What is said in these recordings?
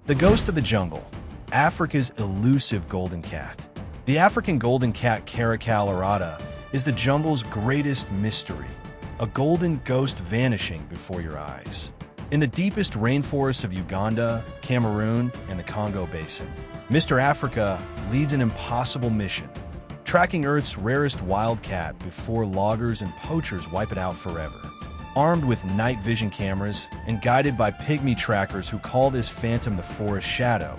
The ghost of the jungle, Africa's elusive golden cat. The African golden cat Caracal aurata is the jungle's greatest mystery, a golden ghost vanishing before your eyes. In the deepest rainforests of Uganda, Cameroon, and the Congo Basin, Mr. Africa leads an impossible mission, tracking Earth's rarest wildcat before loggers and poachers wipe it out forever. Armed with night vision cameras and guided by Pygmy trackers who call this phantom the forest shadow,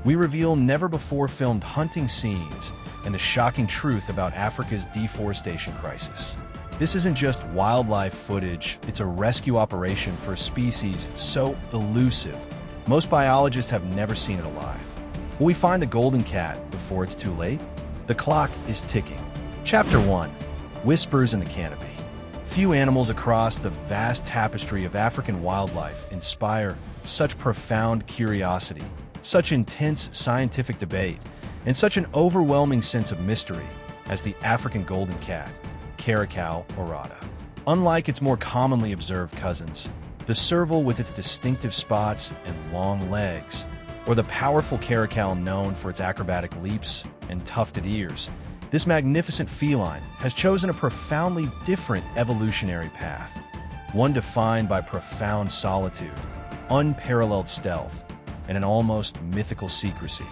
we reveal never-before-filmed hunting scenes and the shocking truth about Africa's deforestation crisis. This isn't just wildlife footage, it's a rescue operation for a species so elusive, most biologists have never seen it alive. Will we find the golden cat before it's too late? The clock is ticking. Chapter 1. Whispers in the Canopy. Few animals across the vast tapestry of African wildlife inspire such profound curiosity, such intense scientific debate, and such an overwhelming sense of mystery as the African golden cat, Caracal aurata. Unlike its more commonly observed cousins, the serval with its distinctive spots and long legs, or the powerful caracal known for its acrobatic leaps and tufted ears, this magnificent feline has chosen a profoundly different evolutionary path, one defined by profound solitude, unparalleled stealth, and an almost mythical secrecy.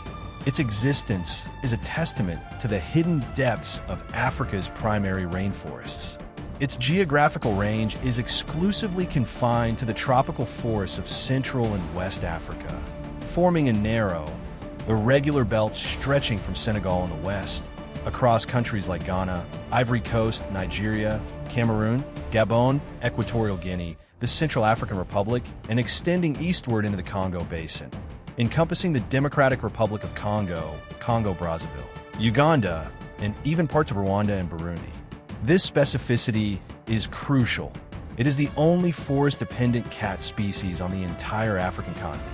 Its existence is a testament to the hidden depths of Africa's primary rainforests. Its geographical range is exclusively confined to the tropical forests of Central and West Africa, forming a narrow, irregular belt stretching from Senegal in the west, across countries like Ghana, Ivory Coast, Nigeria, Cameroon, Gabon, Equatorial Guinea, the Central African Republic, and extending eastward into the Congo Basin, encompassing the Democratic Republic of Congo, Congo-Brazzaville, Uganda, and even parts of Rwanda and Burundi. This specificity is crucial. It is the only forest-dependent cat species on the entire African continent.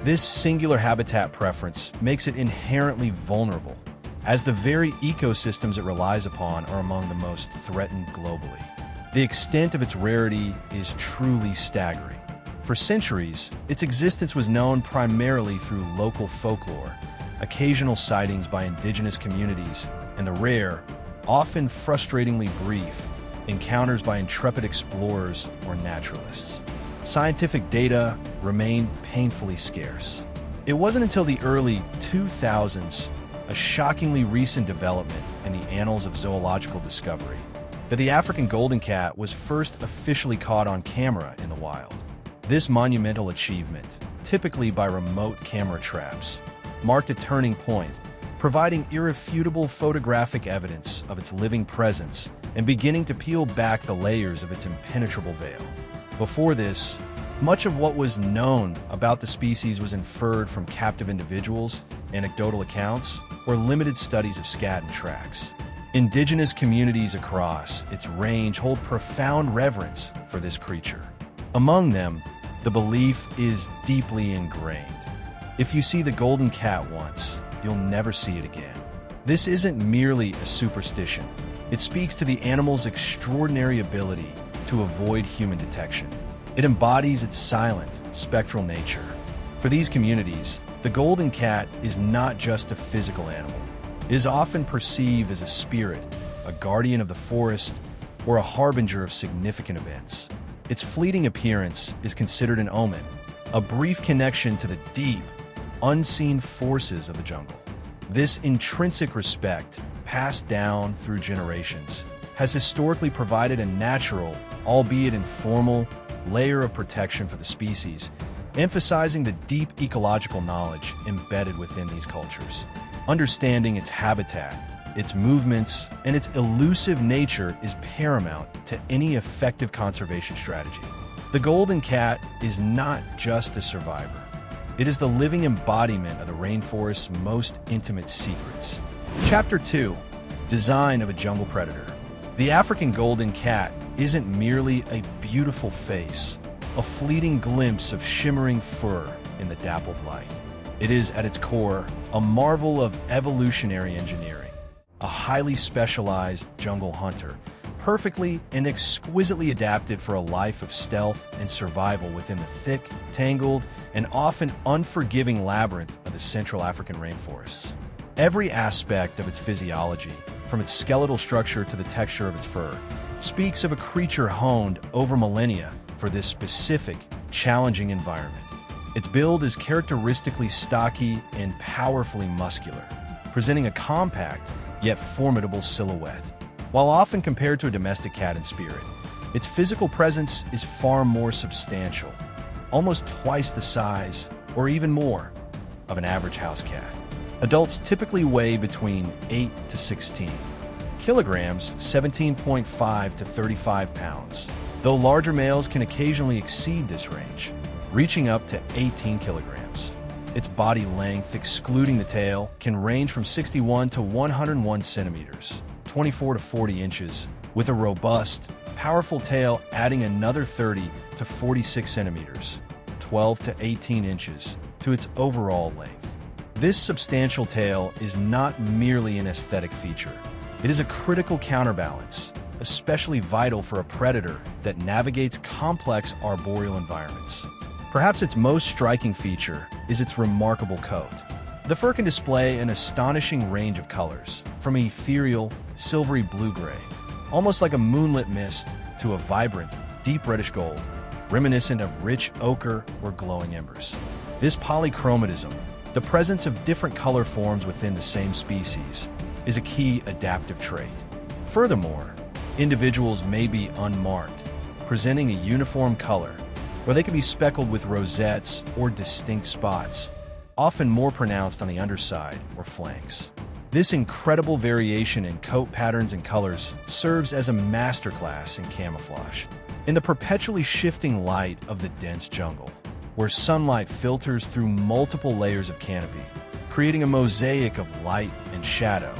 This singular habitat preference makes it inherently vulnerable, as the very ecosystems it relies upon are among the most threatened globally. The extent of its rarity is truly staggering. For centuries, its existence was known primarily through local folklore, occasional sightings by indigenous communities, and the rare, often frustratingly brief, encounters by intrepid explorers or naturalists. Scientific data remained painfully scarce. It wasn't until the early 2000s, a shockingly recent development in the annals of zoological discovery, that the African golden cat was first officially caught on camera in the wild. This monumental achievement, typically by remote camera traps, marked a turning point, providing irrefutable photographic evidence of its living presence and beginning to peel back the layers of its impenetrable veil. Before this, much of what was known about the species was inferred from captive individuals, anecdotal accounts, or limited studies of scat and tracks. Indigenous communities across its range hold profound reverence for this creature. Among them, the belief is deeply ingrained. If you see the golden cat once, you'll never see it again. This isn't merely a superstition. It speaks to the animal's extraordinary ability to avoid human detection. It embodies its silent, spectral nature. For these communities, the golden cat is not just a physical animal. It is often perceived as a spirit, a guardian of the forest, or a harbinger of significant events. Its fleeting appearance is considered an omen, a brief connection to the deep, unseen forces of the jungle. This intrinsic respect, passed down through generations, has historically provided a natural, albeit informal, layer of protection for the species, emphasizing the deep ecological knowledge embedded within these cultures. Understanding its habitat, its movements, and its elusive nature is paramount to any effective conservation strategy. The golden cat is not just a survivor. It is the living embodiment of the rainforest's most intimate secrets. Chapter 2. Design of a Jungle Predator. The African golden cat isn't merely a beautiful face, a fleeting glimpse of shimmering fur in the dappled light. It is, at its core, a marvel of evolutionary engineering, a highly specialized jungle hunter, perfectly and exquisitely adapted for a life of stealth and survival within the thick, tangled, and often unforgiving labyrinth of the Central African rainforests. Every aspect of its physiology, from its skeletal structure to the texture of its fur, speaks of a creature honed over millennia for this specific, challenging environment. Its build is characteristically stocky and powerfully muscular, presenting a compact yet formidable silhouette. While often compared to a domestic cat in spirit, its physical presence is far more substantial, almost twice the size, or even more, of an average house cat. Adults typically weigh between 8 to 16 kilograms, 17.5 to 35 pounds, though larger males can occasionally exceed this range, reaching up to 18 kilograms. Its body length, excluding the tail, can range from 61 to 101 centimeters, 24 to 40 inches, with a robust, powerful tail adding another 30 to 46 centimeters, 12 to 18 inches, to its overall length. This substantial tail is not merely an aesthetic feature. It is a critical counterbalance, especially vital for a predator that navigates complex arboreal environments. Perhaps its most striking feature is its remarkable coat. The fur can display an astonishing range of colors, from ethereal, silvery blue-gray, almost like a moonlit mist, to a vibrant, deep reddish gold, reminiscent of rich ochre or glowing embers. This polychromatism, the presence of different color forms within the same species, is a key adaptive trait. Furthermore, individuals may be unmarked, presenting a uniform color, or they can be speckled with rosettes or distinct spots, often more pronounced on the underside or flanks. This incredible variation in coat patterns and colors serves as a masterclass in camouflage, in the perpetually shifting light of the dense jungle, where sunlight filters through multiple layers of canopy, creating a mosaic of light and shadow.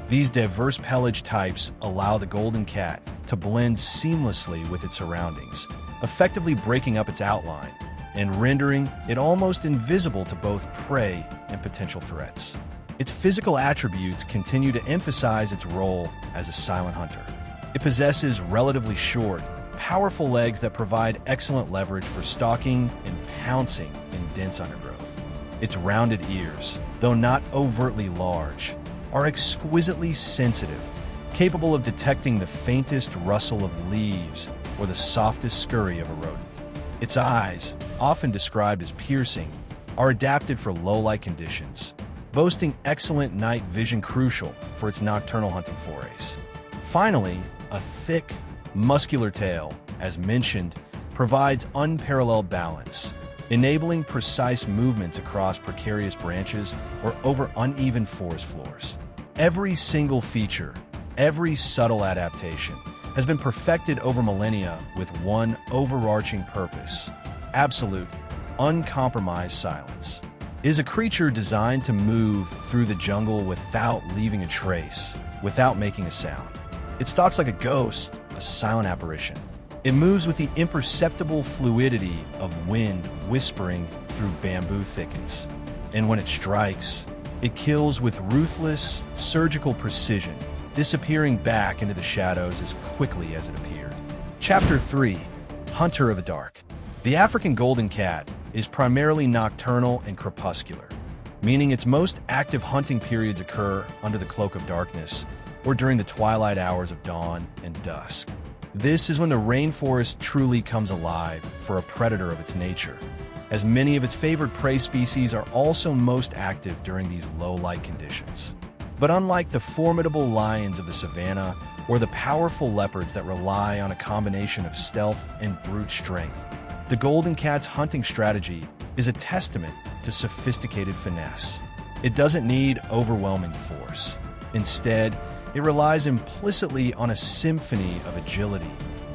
These diverse pelage types allow the golden cat to blend seamlessly with its surroundings, effectively breaking up its outline and rendering it almost invisible to both prey and potential threats. Its physical attributes continue to emphasize its role as a silent hunter. It possesses relatively short, powerful legs that provide excellent leverage for stalking and pouncing in dense undergrowth. Its rounded ears, though not overtly large, are exquisitely sensitive, capable of detecting the faintest rustle of leaves or the softest scurry of a rodent. Its eyes, often described as piercing, are adapted for low-light conditions, boasting excellent night vision crucial for its nocturnal hunting forays. Finally, a thick, muscular tail, as mentioned, provides unparalleled balance, enabling precise movements across precarious branches or over uneven forest floors. Every single feature, every subtle adaptation, has been perfected over millennia with one overarching purpose: absolute, uncompromised silence. It is a creature designed to move through the jungle without leaving a trace, without making a sound. It stalks like a ghost, a silent apparition. It moves with the imperceptible fluidity of wind whispering through bamboo thickets. And when it strikes, it kills with ruthless, surgical precision, disappearing back into the shadows as quickly as it appeared. Chapter 3: Hunter of the Dark. The African golden cat is primarily nocturnal and crepuscular, meaning its most active hunting periods occur under the cloak of darkness or during the twilight hours of dawn and dusk. This is when the rainforest truly comes alive for a predator of its nature, as many of its favored prey species are also most active during these low-light conditions. But unlike the formidable lions of the savanna or the powerful leopards that rely on a combination of stealth and brute strength, the golden cat's hunting strategy is a testament to sophisticated finesse. It doesn't need overwhelming force. Instead, it relies implicitly on a symphony of agility,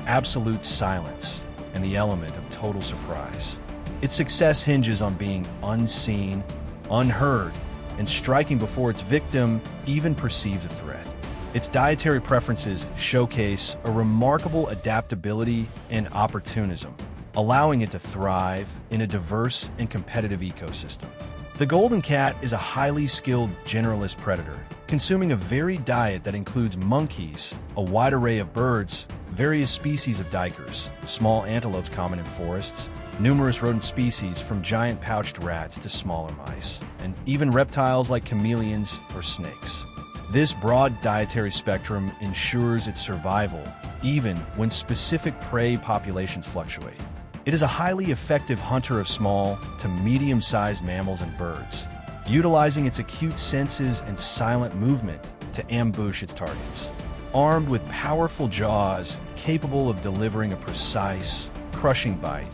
absolute silence, and the element of total surprise. Its success hinges on being unseen, unheard, and striking before its victim even perceives a threat. Its dietary preferences showcase a remarkable adaptability and opportunism, allowing it to thrive in a diverse and competitive ecosystem. The golden cat is a highly skilled generalist predator, consuming a varied diet that includes monkeys, a wide array of birds, various species of duikers, small antelopes common in forests, numerous rodent species from giant pouched rats to smaller mice, and even reptiles like chameleons or snakes. This broad dietary spectrum ensures its survival, even when specific prey populations fluctuate. It is a highly effective hunter of small to medium-sized mammals and birds, utilizing its acute senses and silent movement to ambush its targets. Armed with powerful jaws capable of delivering a precise, crushing bite,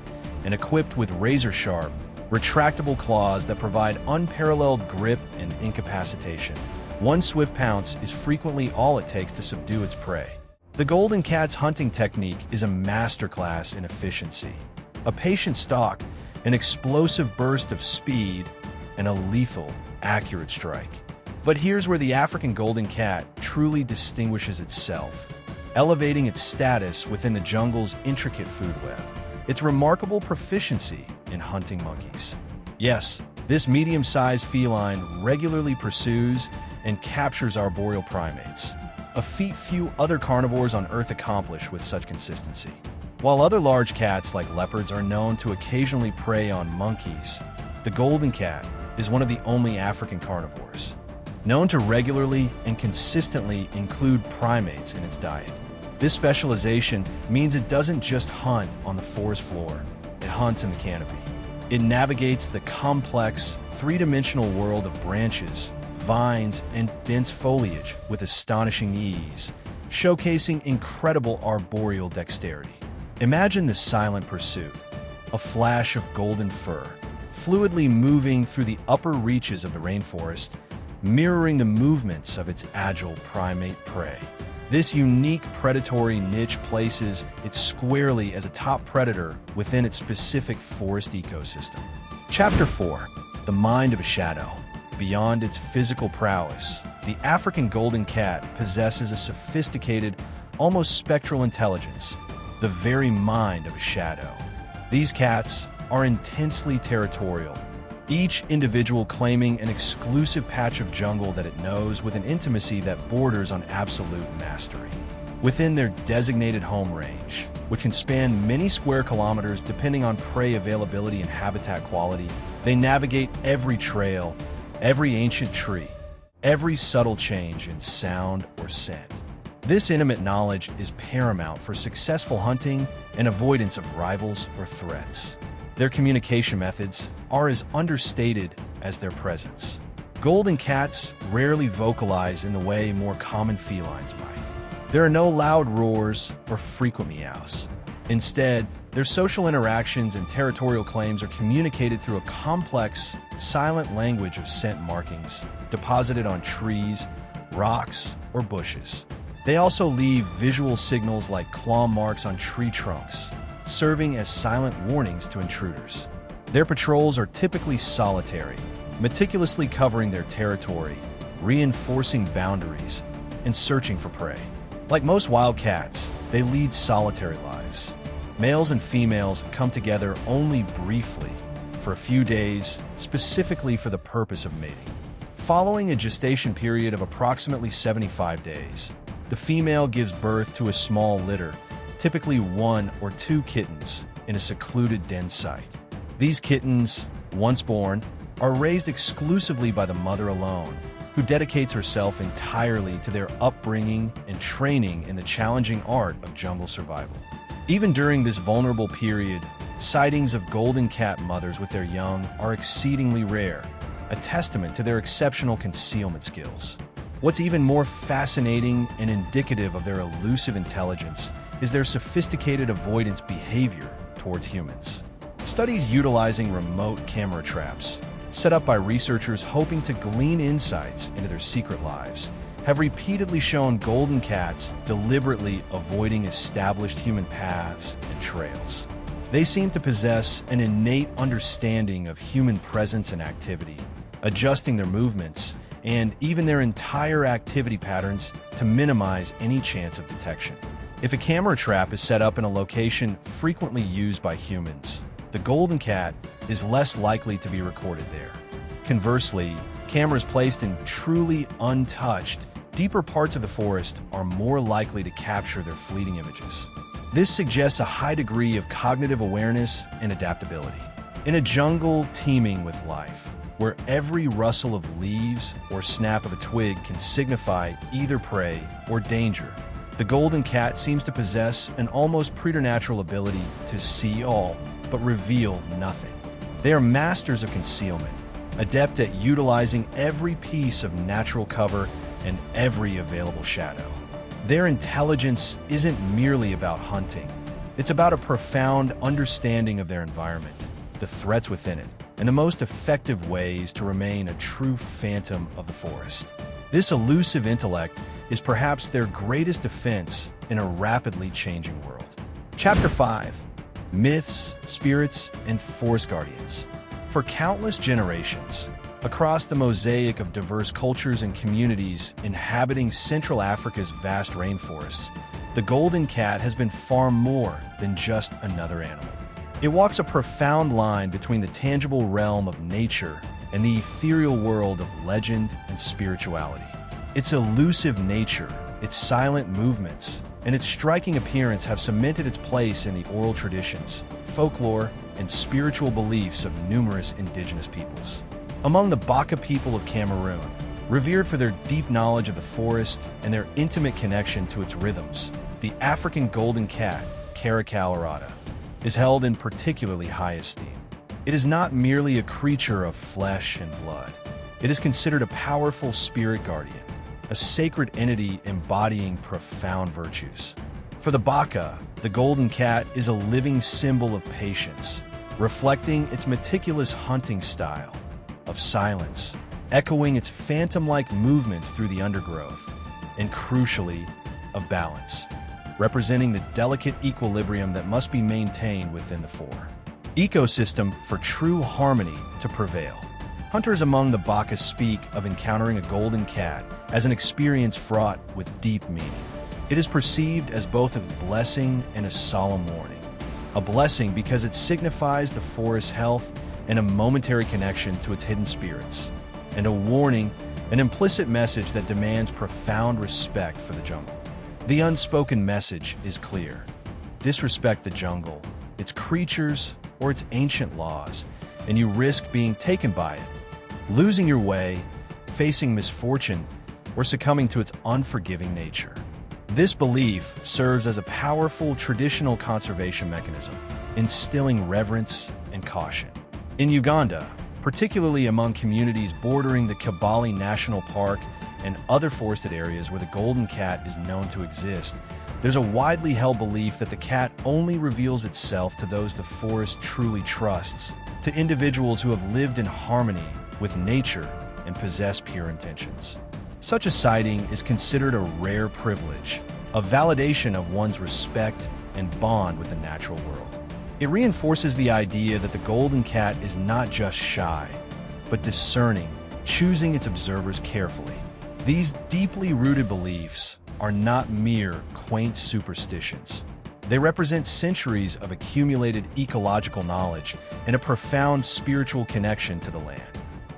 and equipped with razor-sharp, retractable claws that provide unparalleled grip and incapacitation, one swift pounce is frequently all it takes to subdue its prey. The golden cat's hunting technique is a masterclass in efficiency. A patient stalk, an explosive burst of speed, and a lethal, accurate strike. But here's where the African golden cat truly distinguishes itself, elevating its status within the jungle's intricate food web. Its remarkable proficiency in hunting monkeys. Yes, this medium-sized feline regularly pursues and captures arboreal primates, a feat few other carnivores on Earth accomplish with such consistency. While other large cats like leopards are known to occasionally prey on monkeys, the golden cat is one of the only African carnivores known to regularly and consistently include primates in its diet. This specialization means it doesn't just hunt on the forest floor, it hunts in the canopy. It navigates the complex, three-dimensional world of branches, vines, and dense foliage with astonishing ease, showcasing incredible arboreal dexterity. Imagine the silent pursuit, a flash of golden fur, fluidly moving through the upper reaches of the rainforest, mirroring the movements of its agile primate prey. This unique predatory niche places it squarely as a top predator within its specific forest ecosystem. Chapter 4. The Mind of a Shadow. Beyond its physical prowess, the African golden cat possesses a sophisticated, almost spectral intelligence, the very mind of a shadow. These cats are intensely territorial, each individual claiming an exclusive patch of jungle that it knows with an intimacy that borders on absolute mastery. Within their designated home range, which can span many square kilometers depending on prey availability and habitat quality, they navigate every trail, every ancient tree, every subtle change in sound or scent. This intimate knowledge is paramount for successful hunting and avoidance of rivals or threats. Their communication methods are as understated as their presence. Golden cats rarely vocalize in the way more common felines might. There are no loud roars or frequent meows. Instead, their social interactions and territorial claims are communicated through a complex, silent language of scent markings deposited on trees, rocks, or bushes. They also leave visual signals like claw marks on tree trunks, serving as silent warnings to intruders. Their patrols are typically solitary, meticulously covering their territory, reinforcing boundaries, and searching for prey. Like most wild cats, they lead solitary lives. Males and females come together only briefly, for a few days, specifically for the purpose of mating. Following a gestation period of approximately 75 days, the female gives birth to a small litter, typically 1 or 2 kittens, in a secluded den site. These kittens, once born, are raised exclusively by the mother alone, who dedicates herself entirely to their upbringing and training in the challenging art of jungle survival. Even during this vulnerable period, sightings of golden cat mothers with their young are exceedingly rare, a testament to their exceptional concealment skills. What's even more fascinating and indicative of their elusive intelligence is their sophisticated avoidance behavior towards humans. Studies utilizing remote camera traps, set up by researchers hoping to glean insights into their secret lives, have repeatedly shown golden cats deliberately avoiding established human paths and trails. They seem to possess an innate understanding of human presence and activity, adjusting their movements and even their entire activity patterns to minimize any chance of detection. If a camera trap is set up in a location frequently used by humans, the golden cat is less likely to be recorded there. Conversely, cameras placed in truly untouched, deeper parts of the forest are more likely to capture their fleeting images. This suggests a high degree of cognitive awareness and adaptability. In a jungle teeming with life, where every rustle of leaves or snap of a twig can signify either prey or danger, the golden cat seems to possess an almost preternatural ability to see all, but reveal nothing. They are masters of concealment, adept at utilizing every piece of natural cover and every available shadow. Their intelligence isn't merely about hunting. It's about a profound understanding of their environment, the threats within it, and the most effective ways to remain a true phantom of the forest. This elusive intellect is perhaps their greatest defense in a rapidly changing world. Chapter 5: Myths, Spirits, and Forest Guardians. For countless generations, across the mosaic of diverse cultures and communities inhabiting Central Africa's vast rainforests, the golden cat has been far more than just another animal. It walks a profound line between the tangible realm of nature and the ethereal world of legend and spirituality. Its elusive nature, its silent movements, and its striking appearance have cemented its place in the oral traditions, folklore, and spiritual beliefs of numerous indigenous peoples. Among the Baka people of Cameroon, revered for their deep knowledge of the forest and their intimate connection to its rhythms, the African golden cat, Caracal aurata, is held in particularly high esteem. It is not merely a creature of flesh and blood. It is considered a powerful spirit guardian, a sacred entity embodying profound virtues. For the Baka, the golden cat is a living symbol of patience, reflecting its meticulous hunting style, of silence, echoing its phantom-like movements through the undergrowth, and crucially, of balance, representing the delicate equilibrium that must be maintained within the ecosystem for true harmony to prevail. Hunters among the Baka speak of encountering a golden cat as an experience fraught with deep meaning. It is perceived as both a blessing and a solemn warning. A blessing because it signifies the forest's health and a momentary connection to its hidden spirits, and a warning, an implicit message that demands profound respect for the jungle. The unspoken message is clear: disrespect the jungle, its creatures, or its ancient laws, and you risk being taken by it, losing your way, facing misfortune, or succumbing to its unforgiving nature. This belief serves as a powerful traditional conservation mechanism, instilling reverence and caution. In Uganda, particularly among communities bordering the Kibale National Park and other forested areas where the golden cat is known to exist, there's a widely held belief that the cat only reveals itself to those the forest truly trusts, to individuals who have lived in harmony with nature and possess pure intentions. Such a sighting is considered a rare privilege, a validation of one's respect and bond with the natural world. It reinforces the idea that the golden cat is not just shy, but discerning, choosing its observers carefully. These deeply rooted beliefs are not mere quaint superstitions. They represent centuries of accumulated ecological knowledge and a profound spiritual connection to the land.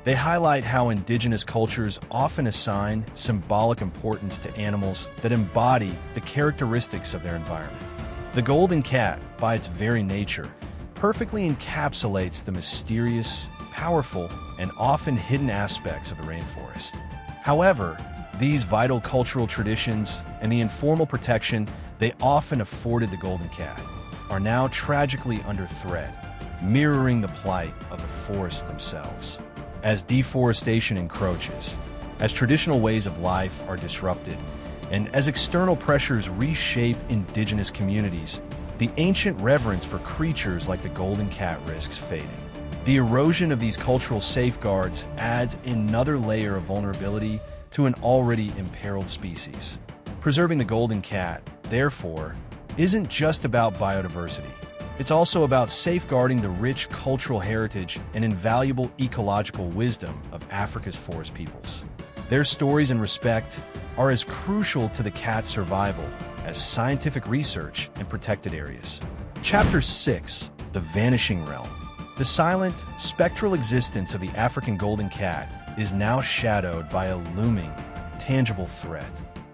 They highlight how indigenous cultures often assign symbolic importance to animals that embody the characteristics of their environment. The golden cat, by its very nature, perfectly encapsulates the mysterious, powerful, and often hidden aspects of the rainforest. However, these vital cultural traditions and the informal protection they often afforded the golden cat are now tragically under threat, mirroring the plight of the forests themselves. As deforestation encroaches, as traditional ways of life are disrupted, and as external pressures reshape indigenous communities, the ancient reverence for creatures like the golden cat risks fading. The erosion of these cultural safeguards adds another layer of vulnerability to an already imperiled species. Preserving the golden cat, therefore, isn't just about biodiversity. It's also about safeguarding the rich cultural heritage and invaluable ecological wisdom of Africa's forest peoples. Their stories and respect are as crucial to the cat's survival as scientific research in protected areas. Chapter 6: The Vanishing Realm. The silent, spectral existence of the African golden cat is now shadowed by a looming, tangible threat: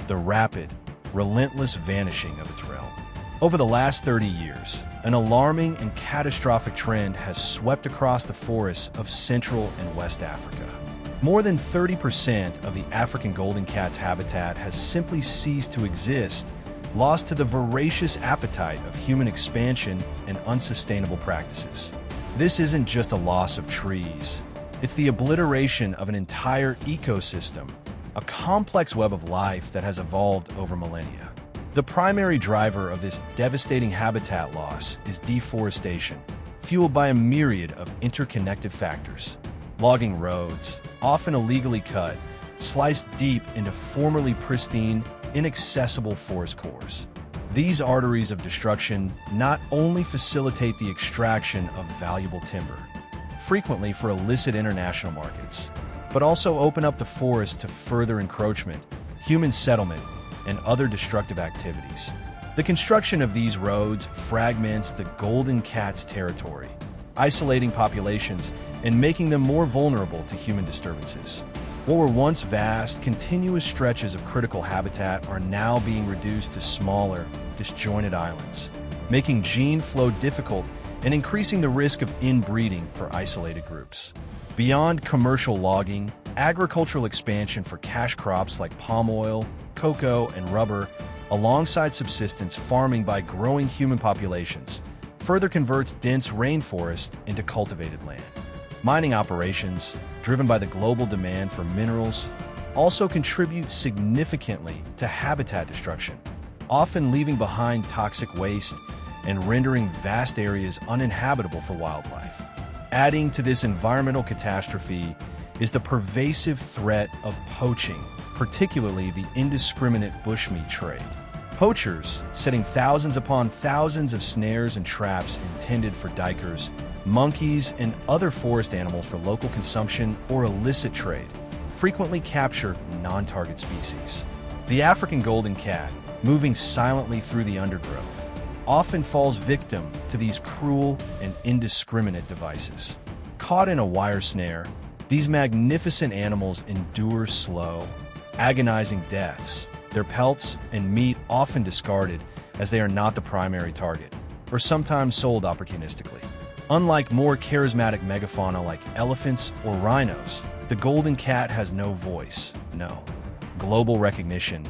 the rapid, relentless vanishing of its realm. Over the last 30 years, an alarming and catastrophic trend has swept across the forests of Central and West Africa. More than 30% of the African golden cat's habitat has simply ceased to exist, lost to the voracious appetite of human expansion and unsustainable practices. This isn't just a loss of trees. It's the obliteration of an entire ecosystem, a complex web of life that has evolved over millennia. The primary driver of this devastating habitat loss is deforestation, fueled by a myriad of interconnected factors. Logging roads, often illegally cut, slice deep into formerly pristine, inaccessible forest cores. These arteries of destruction not only facilitate the extraction of valuable timber, frequently for illicit international markets, but also open up the forest to further encroachment, human settlement, and other destructive activities. The construction of these roads fragments the golden cat's territory, isolating populations and making them more vulnerable to human disturbances. What were once vast, continuous stretches of critical habitat are now being reduced to smaller, disjointed islands, making gene flow difficult and increasing the risk of inbreeding for isolated groups. Beyond commercial logging, agricultural expansion for cash crops like palm oil, cocoa, and rubber, alongside subsistence farming by growing human populations, further converts dense rainforest into cultivated land. Mining operations, driven by the global demand for minerals, also contribute significantly to habitat destruction, often leaving behind toxic waste and rendering vast areas uninhabitable for wildlife. Adding to this environmental catastrophe is the pervasive threat of poaching, particularly the indiscriminate bushmeat trade. Poachers, setting thousands upon thousands of snares and traps intended for duikers, monkeys, and other forest animals for local consumption or illicit trade, frequently capture non-target species. The African golden cat, moving silently through the undergrowth, often falls victim to these cruel and indiscriminate devices. Caught in a wire snare, these magnificent animals endure slow, agonizing deaths, their pelts and meat often discarded as they are not the primary target, or sometimes sold opportunistically. Unlike more charismatic megafauna like elephants or rhinos, the golden cat has no voice, no global recognition,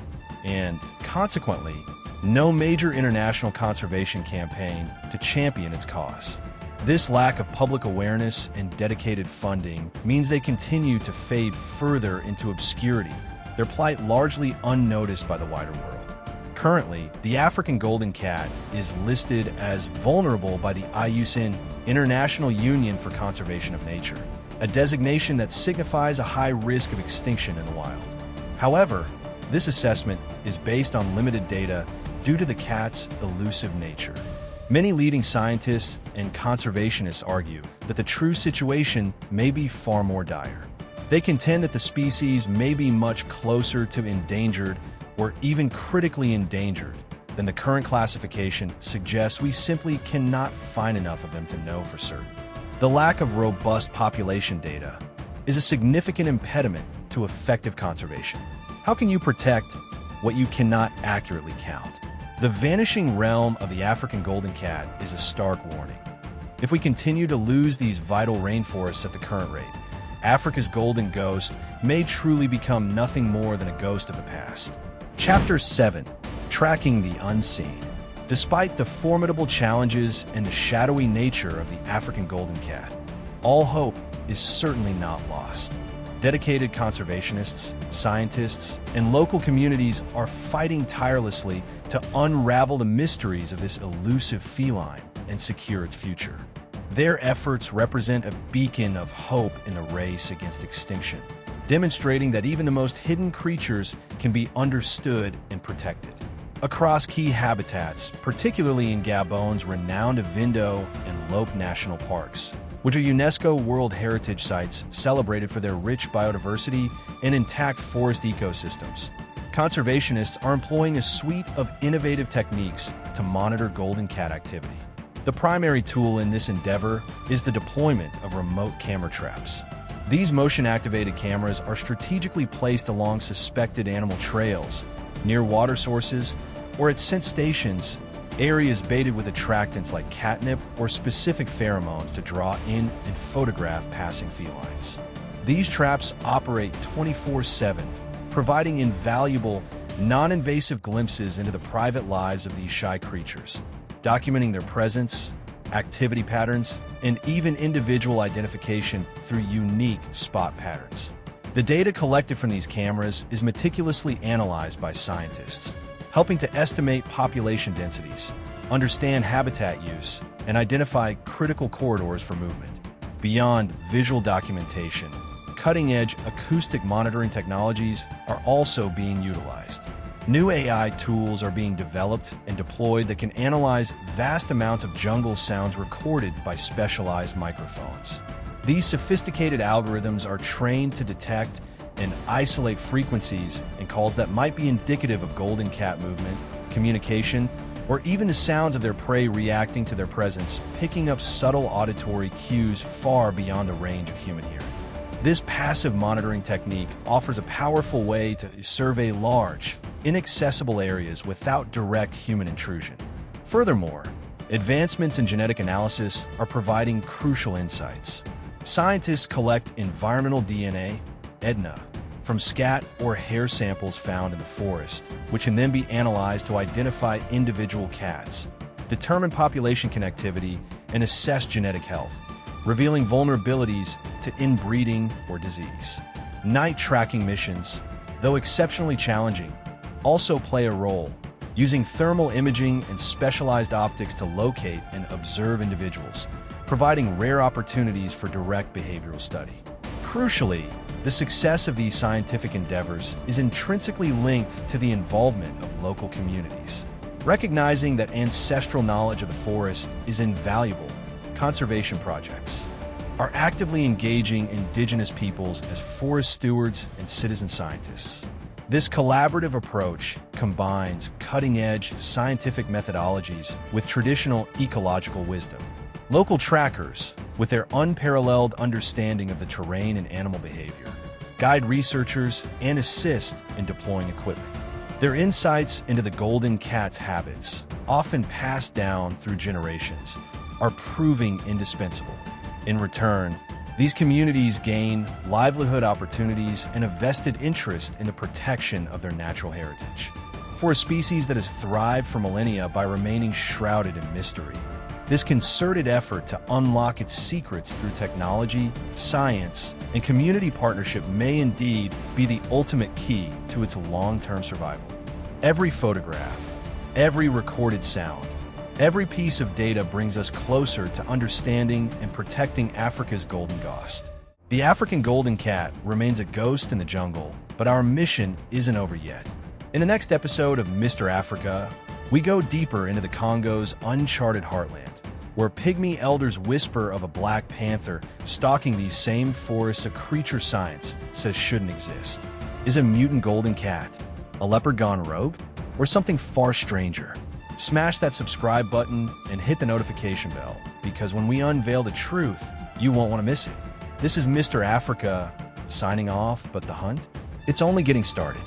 and, consequently, no major international conservation campaign to champion its cause. This lack of public awareness and dedicated funding means they continue to fade further into obscurity, their plight largely unnoticed by the wider world. Currently, the African golden cat is listed as vulnerable by the IUCN International Union for Conservation of Nature, a designation that signifies a high risk of extinction in the wild. However, this assessment is based on limited data due to the cat's elusive nature. Many leading scientists and conservationists argue that the true situation may be far more dire. They contend that the species may be much closer to endangered or even critically endangered than the current classification suggests. We simply cannot find enough of them to know for certain. The lack of robust population data is a significant impediment to effective conservation. How can you protect what you cannot accurately count? The vanishing realm of the African golden cat is a stark warning. If we continue to lose these vital rainforests at the current rate, Africa's golden ghost may truly become nothing more than a ghost of the past. Chapter 7: Tracking the Unseen. Despite the formidable challenges and the shadowy nature of the African golden cat, all hope is certainly not lost. Dedicated conservationists, scientists, and local communities are fighting tirelessly to unravel the mysteries of this elusive feline and secure its future. Their efforts represent a beacon of hope in the race against extinction, demonstrating that even the most hidden creatures can be understood and protected. Across key habitats, particularly in Gabon's renowned Avindo and Lope National Parks, which are UNESCO World Heritage Sites celebrated for their rich biodiversity and intact forest ecosystems, conservationists are employing a suite of innovative techniques to monitor golden cat activity. The primary tool in this endeavor is the deployment of remote camera traps. These motion-activated cameras are strategically placed along suspected animal trails, near water sources, or at scent stations, areas baited with attractants like catnip or specific pheromones to draw in and photograph passing felines. These traps operate 24/7, providing invaluable, non-invasive glimpses into the private lives of these shy creatures, documenting their presence, activity patterns, and even individual identification through unique spot patterns. The data collected from these cameras is meticulously analyzed by scientists, helping to estimate population densities, understand habitat use, and identify critical corridors for movement. Beyond visual documentation, cutting-edge acoustic monitoring technologies are also being utilized. New AI tools are being developed and deployed that can analyze vast amounts of jungle sounds recorded by specialized microphones. These sophisticated algorithms are trained to detect and isolate frequencies and calls that might be indicative of golden cat movement, communication, or even the sounds of their prey reacting to their presence, picking up subtle auditory cues far beyond the range of human hearing. This passive monitoring technique offers a powerful way to survey large, inaccessible areas without direct human intrusion. Furthermore, advancements in genetic analysis are providing crucial insights. Scientists collect environmental DNA, EDNA, from scat or hair samples found in the forest, which can then be analyzed to identify individual cats, determine population connectivity, and assess genetic health, revealing vulnerabilities to inbreeding or disease. Night tracking missions, though exceptionally challenging, also play a role, using thermal imaging and specialized optics to locate and observe individuals, providing rare opportunities for direct behavioral study. Crucially, the success of these scientific endeavors is intrinsically linked to the involvement of local communities. Recognizing that ancestral knowledge of the forest is invaluable, conservation projects are actively engaging indigenous peoples as forest stewards and citizen scientists. This collaborative approach combines cutting-edge scientific methodologies with traditional ecological wisdom. Local trackers, with their unparalleled understanding of the terrain and animal behavior, guide researchers and assist in deploying equipment. Their insights into the golden cat's habits, often passed down through generations, are proving indispensable. In return, these communities gain livelihood opportunities and a vested interest in the protection of their natural heritage. For a species that has thrived for millennia by remaining shrouded in mystery, this concerted effort to unlock its secrets through technology, science, and community partnership may indeed be the ultimate key to its long-term survival. Every photograph, every recorded sound, every piece of data brings us closer to understanding and protecting Africa's golden ghost. The African golden cat remains a ghost in the jungle, but our mission isn't over yet. In the next episode of Mr. Africa, we go deeper into the Congo's uncharted heartland, where Pygmy elders whisper of a black panther stalking these same forests, a creature science says shouldn't exist. Is a mutant golden cat a leopard gone rogue, or something far stranger? Smash that subscribe button and hit the notification bell, because when we unveil the truth, you won't want to miss it. This is Mr. Africa signing off, but the hunt? It's only getting started.